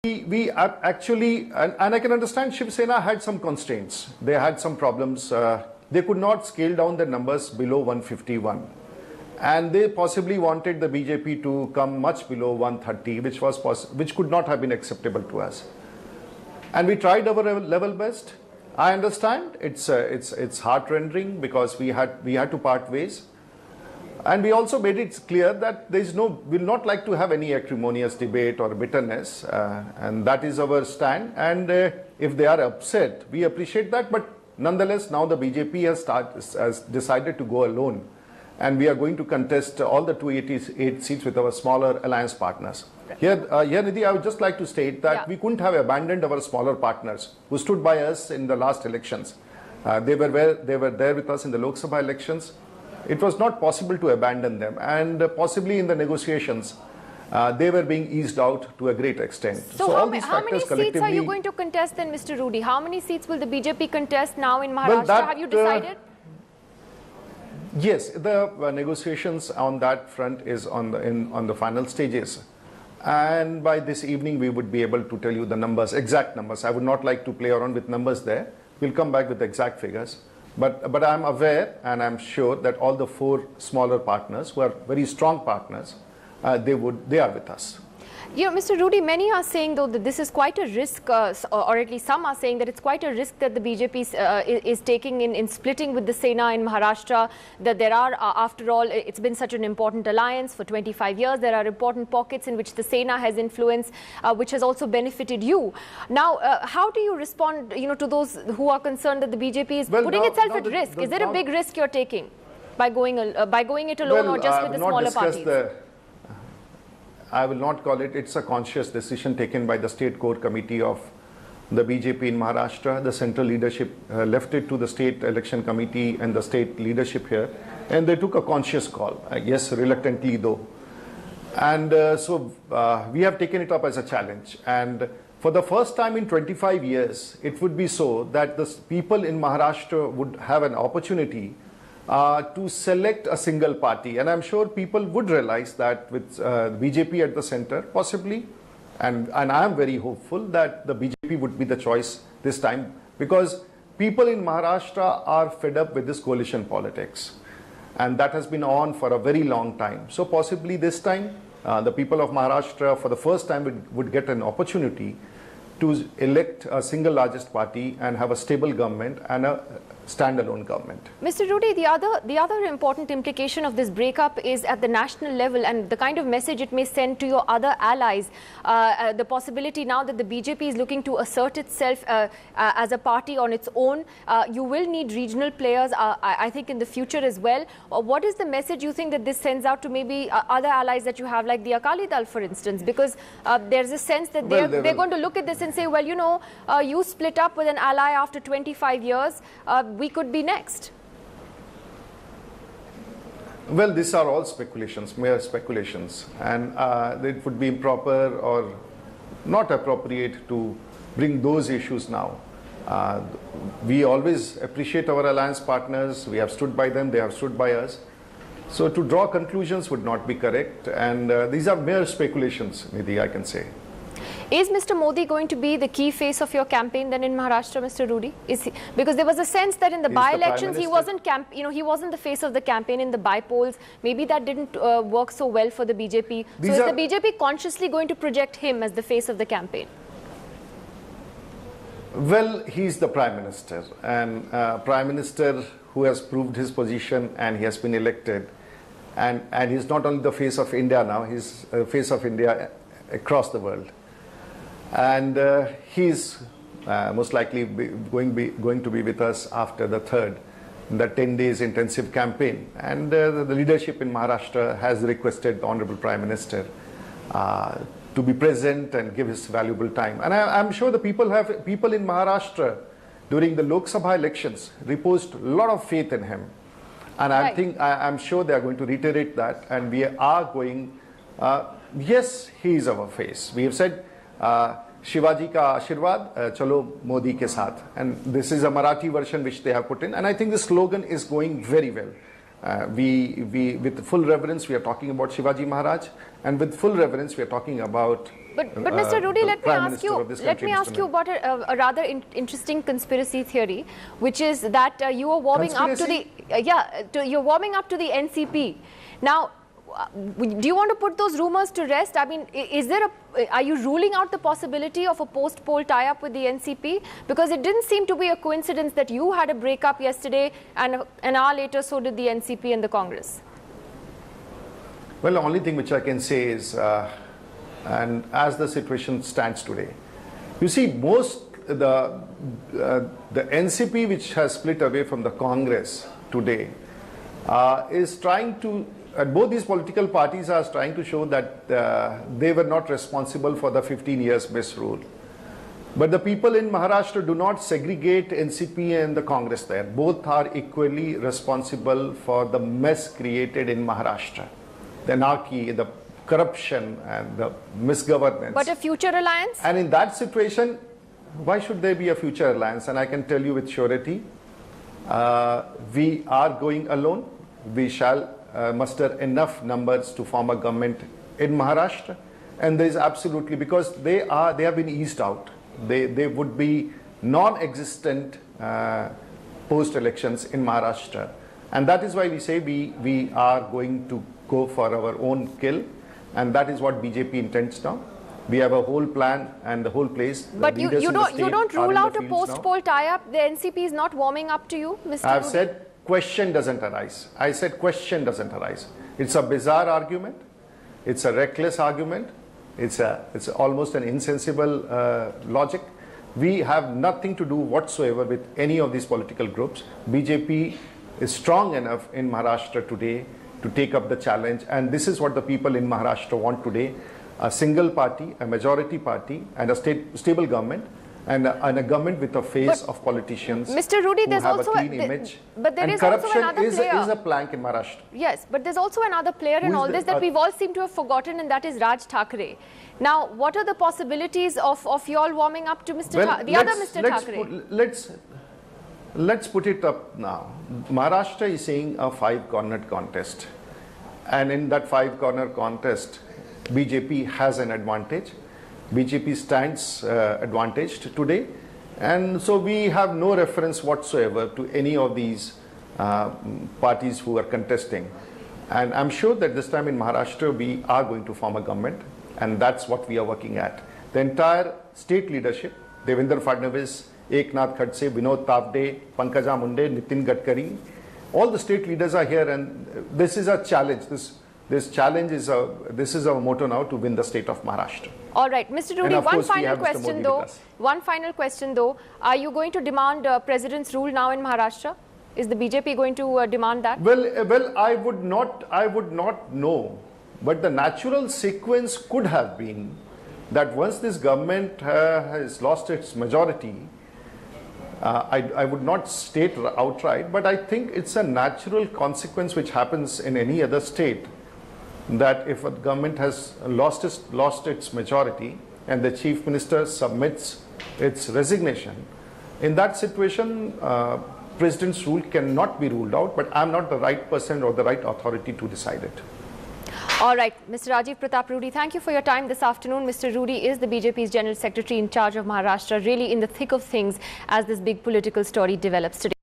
Actually, and I can understand Shiv Sena had some constraints. They had some problems. They could not scale down the numbers below 151. And they possibly wanted the BJP to come much below 130, which could not have been acceptable to us. And we tried our level best. I understand it's heart-rending because we had to part ways. And we also made it clear that we'll not like to have any acrimonious debate or bitterness, and that is our stand. And if they are upset, we appreciate that. But nonetheless, now the BJP has decided to go alone, and we are going to contest all the 288 seats with our smaller alliance partners. Here, Nidhi, I would just like to state that we couldn't have abandoned our smaller partners who stood by us in the last elections. They were there with us in the Lok Sabha elections. It was not possible to abandon them, and possibly in the negotiations, they were being eased out to a great extent. So how many seats are you going to contest then, Mr. Rudy? How many seats will the BJP contest now in Maharashtra? Well, have you decided? Yes, the negotiations on that front is on the final stages. And by this evening, we would be able to tell you the numbers, exact numbers. I would not like to play around with numbers there. We'll come back with exact figures. But I'm aware and I'm sure that all the 4 smaller partners who are very strong partners, they are with us. You know, Mr. Rudy, many are saying though that this is quite a risk, or at least some are saying that it's quite a risk that the BJP is taking in splitting with the Sena in Maharashtra, that there are, after all, it's been such an important alliance for 25 years. There are important pockets in which the Sena has influence, which has also benefited you. Now, how do you respond, to those who are concerned that the BJP is putting itself at risk? Is there a big risk you're taking by going it alone or just with the smaller parties? I will not call it. It's a conscious decision taken by the State Core Committee of the BJP in Maharashtra. The central leadership left it to the State Election Committee and the state leadership here. And they took a conscious call, I guess reluctantly though. And so we have taken it up as a challenge. And for the first time in 25 years, it would be so that the people in Maharashtra would have an opportunity to select a single party. And I'm sure people would realize that with BJP at the center, possibly, and I am very hopeful that the BJP would be the choice this time, because people in Maharashtra are fed up with this coalition politics. And that has been on for a very long time. So possibly this time, the people of Maharashtra for the first time would get an opportunity to elect a single largest party and have a stable government and a standalone government. Mr. Rudy, the other important implication of this breakup is at the national level and the kind of message it may send to your other allies. The possibility now that the BJP is looking to assert itself as a party on its own. You will need regional players, I think, in the future as well. What is the message you think that this sends out to maybe other allies that you have, like the Akali Dal, for instance? Because there's a sense that they're going to look at this and say, well, you split up with an ally after 25 years. We could be next. Well, these are all speculations, mere speculations, and it would be improper or not appropriate to bring those issues now. We always appreciate our alliance partners. We have stood by them, they have stood by us. So to draw conclusions would not be correct, and these are mere speculations, Nidhi, I can say. Is Mr. Modi going to be the key face of your campaign then in Maharashtra, Mr. Rudy? Is he? Because there was a sense that in the by-elections he wasn't he wasn't the face of the campaign in the by-polls. Maybe that didn't work so well for the BJP. So is the BJP consciously going to project him as the face of the campaign? Well, he's the Prime Minister, and Prime Minister who has proved his position and he has been elected. And he's not only the face of India now, he's the face of India across the world. And he's most likely going to be with us after the 3rd, the 10 days intensive campaign. And the leadership in Maharashtra has requested the Honorable Prime Minister to be present and give his valuable time. And I'm sure the people in Maharashtra during the Lok Sabha elections reposed a lot of faith in him. And I'm sure they are going to reiterate that. And we are going, yes, he is our face. We have said, Shivaji ka Ashirwad, Chalo Modi ke saath. And this is a Marathi version which they have put in. And I think the slogan is going very well. With full reverence, we are talking about Shivaji Maharaj. And with full reverence, we are talking about But Mr. Rudy, let me ask you Minister. about a rather interesting conspiracy theory, which is that you are warming up to the you're warming up to the NCP. Now, do you want to put those rumors to rest? I mean, are you ruling out the possibility of a post-poll tie-up with the NCP? Because it didn't seem to be a coincidence that you had a breakup yesterday and an hour later so did the NCP and the Congress. Well, the only thing which I can say is, and as the situation stands today, you see the NCP, which has split away from the Congress today, is trying to, both these political parties are trying to show that they were not responsible for the 15 years misrule. But the people in Maharashtra do not segregate NCP and the Congress there. Both are equally responsible for the mess created in Maharashtra. The anarchy, the corruption and the misgovernance. But a future alliance? And in that situation, why should there be a future alliance? And I can tell you with surety, we are going alone. We shall muster enough numbers to form a government in Maharashtra. And there is absolutely, because they have been eased out. They would be non-existent post-elections in Maharashtra. And that is why we say we are going to go for our own kill, and that is what BJP intends now. We have a whole plan and the whole place. But you don't rule out a post-poll tie-up. The NCP is not warming up to you, Mr. I have Rudy. said question doesn't arise. I said question doesn't arise. It's a bizarre argument. It's a reckless argument. It's almost an insensible logic. We have nothing to do whatsoever with any of these political groups. BJP is strong enough in Maharashtra today to take up the challenge, and this is what the people in Maharashtra want today: a single party, a majority party, and a stable government, and a government with a face of politicians. Mr. Rudy, there's also a clean image. But there and is corruption also another player. is a plank in Maharashtra. Yes, but there's also another player in all this that we've all seemed to have forgotten, and that is Raj Thackeray. Now, what are the possibilities of you all warming up to Mr. Thackeray? Let's put it up now. Maharashtra is seeing a five-cornered contest. And in that five-corner contest, BJP has an advantage. BJP stands advantaged today. And so we have no reference whatsoever to any of these parties who are contesting. And I'm sure that this time in Maharashtra, we are going to form a government. And that's what we are working at. The entire state leadership, Devendra Fadnavis, Eknath Khadse, Vinod Tavde, Pankaja Munde, Nitin Gadkari, all the state leaders are here, and this is a challenge. This challenge is our motto now, to win the state of Maharashtra. All right, Mr. Rudy, one final question though. Are you going to demand President's rule now in Maharashtra? Is the BJP going to demand that? Well, I would not know, but the natural sequence could have been that once this government has lost its majority, I would not state outright, but I think it's a natural consequence which happens in any other state, that if a government has lost its majority and the chief minister submits its resignation, in that situation, president's rule cannot be ruled out, but I'm not the right person or the right authority to decide it. All right, Mr. Rajiv, Pratap, Rudy, thank you for your time this afternoon. Mr. Rudy is the BJP's General Secretary in charge of Maharashtra, really in the thick of things as this big political story develops today.